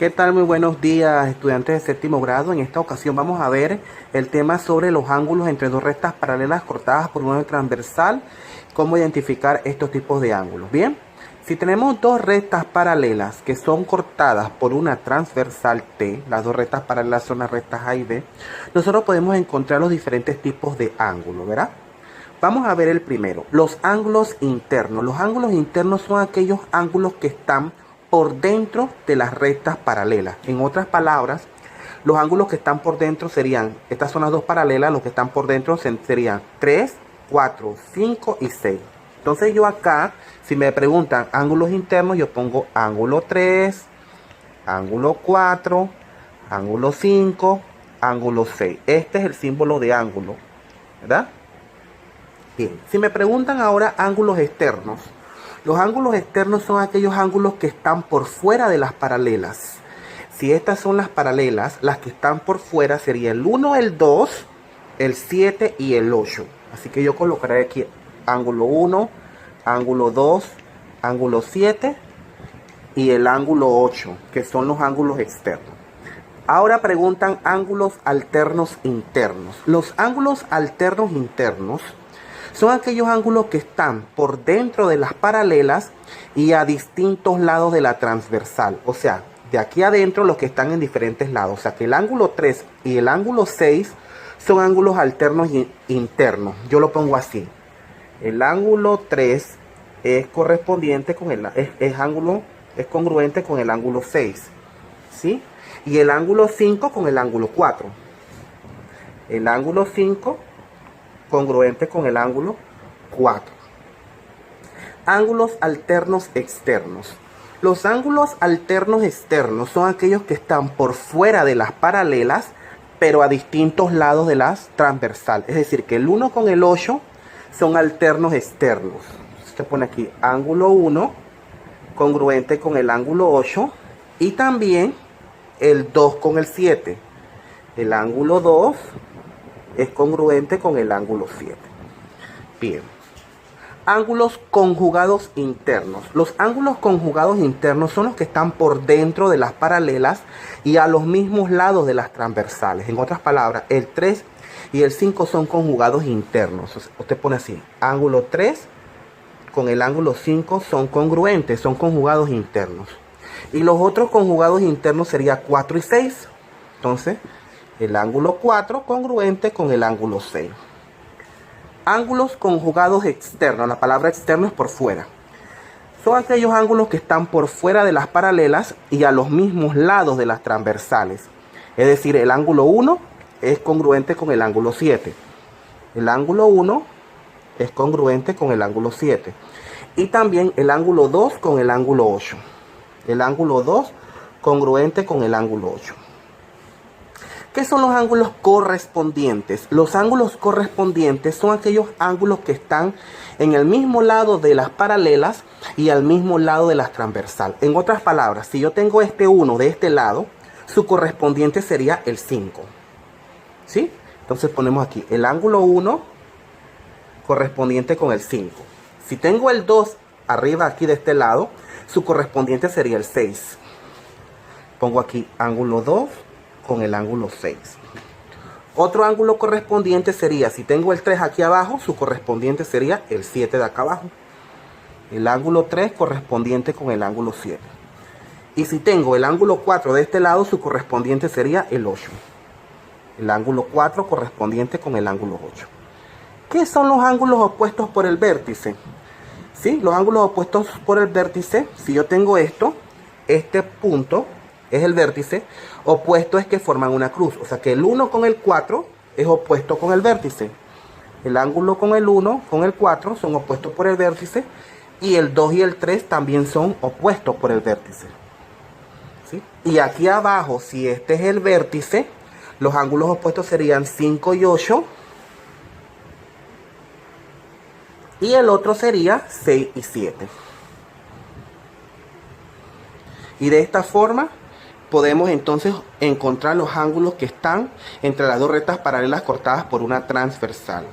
¿Qué tal? Muy buenos días, estudiantes de séptimo grado. En esta ocasión vamos a ver el tema sobre los ángulos entre dos rectas paralelas cortadas por una transversal. Cómo identificar estos tipos de ángulos. Bien, si tenemos dos rectas paralelas que son cortadas por una transversal T, las dos rectas paralelas son las rectas A y B, nosotros podemos encontrar los diferentes tipos de ángulos, ¿verdad? Vamos a ver el primero, los ángulos internos. Los ángulos internos son aquellos ángulos que están por dentro de las rectas paralelas. En otras palabras, los ángulos que están por dentro serían, estas son las dos paralelas, los que están por dentro serían 3, 4, 5 y 6. Entonces yo acá, si me preguntan ángulos internos, yo pongo ángulo 3, ángulo 4, ángulo 5, ángulo 6. Este es el símbolo de ángulo, ¿verdad? Bien, si me preguntan ahora ángulos externos, los ángulos externos son aquellos ángulos que están por fuera de las paralelas. Si estas son las paralelas, las que están por fuera serían el 1, el 2, el 7 y el 8. Así que yo colocaré aquí ángulo 1, ángulo 2, ángulo 7 y el ángulo 8, que son los ángulos externos. Ahora preguntan ángulos alternos internos. Los ángulos alternos internos son aquellos ángulos que están por dentro de las paralelas y a distintos lados de la transversal. O sea, de aquí adentro los que están en diferentes lados. O sea, que el ángulo 3 y el ángulo 6 son ángulos alternos internos. Yo lo pongo así. El ángulo 3 es correspondiente con es congruente con el ángulo 6. ¿Sí? Y el ángulo 5 con el ángulo 4. El ángulo 5 congruente con el ángulo 4. Ángulos alternos externos. Los ángulos alternos externos son aquellos que están por fuera de las paralelas, pero a distintos lados de las transversales. Es decir, que el 1 con el 8 son alternos externos. Se pone aquí ángulo 1 congruente con el ángulo 8 y también el 2 con el 7. El ángulo 2 es congruente con el ángulo 7. Bien. Ángulos conjugados internos. Los ángulos conjugados internos son los que están por dentro de las paralelas y a los mismos lados de las transversales. En otras palabras, el 3 y el 5 son conjugados internos. Usted pone así, ángulo 3 con el ángulo 5 son congruentes, son conjugados internos. Y los otros conjugados internos serían 4 y 6. Entonces, el ángulo 4 congruente con el ángulo 6. Ángulos conjugados externos. La palabra externo es por fuera. Son aquellos ángulos que están por fuera de las paralelas y a los mismos lados de las transversales. Es decir, el ángulo 1 es congruente con el ángulo 7. El ángulo 1 es congruente con el ángulo 7. Y también el ángulo 2 con el ángulo 8. El ángulo 2 congruente con el ángulo 8. ¿Qué son los ángulos correspondientes? Los ángulos correspondientes son aquellos ángulos que están en el mismo lado de las paralelas y al mismo lado de las transversales. En otras palabras, si yo tengo este 1 de este lado, su correspondiente sería el 5. ¿Sí? Entonces ponemos aquí el ángulo 1 correspondiente con el 5. Si tengo el 2 arriba aquí de este lado, su correspondiente sería el 6. Pongo aquí ángulo 2 con el ángulo 6. Otro ángulo correspondiente sería, si tengo el 3 aquí abajo, su correspondiente sería el 7 de acá abajo. El ángulo 3 correspondiente con el ángulo 7. Y si tengo el ángulo 4 de este lado, su correspondiente sería el 8. El ángulo 4 correspondiente con el ángulo 8. ¿Qué son los ángulos opuestos por el vértice? ¿Sí? Los ángulos opuestos por el vértice, si yo tengo esto, este punto es el vértice, opuesto es que forman una cruz. O sea que el 1 con el 4 es opuesto con el vértice. El ángulo con el 1 con el 4 son opuestos por el vértice. Y el 2 y el 3 también son opuestos por el vértice. ¿Sí? Y aquí abajo, si este es el vértice, los ángulos opuestos serían 5 y 8. Y el otro sería 6 y 7. Y de esta forma podemos entonces encontrar los ángulos que están entre las dos rectas paralelas cortadas por una transversal.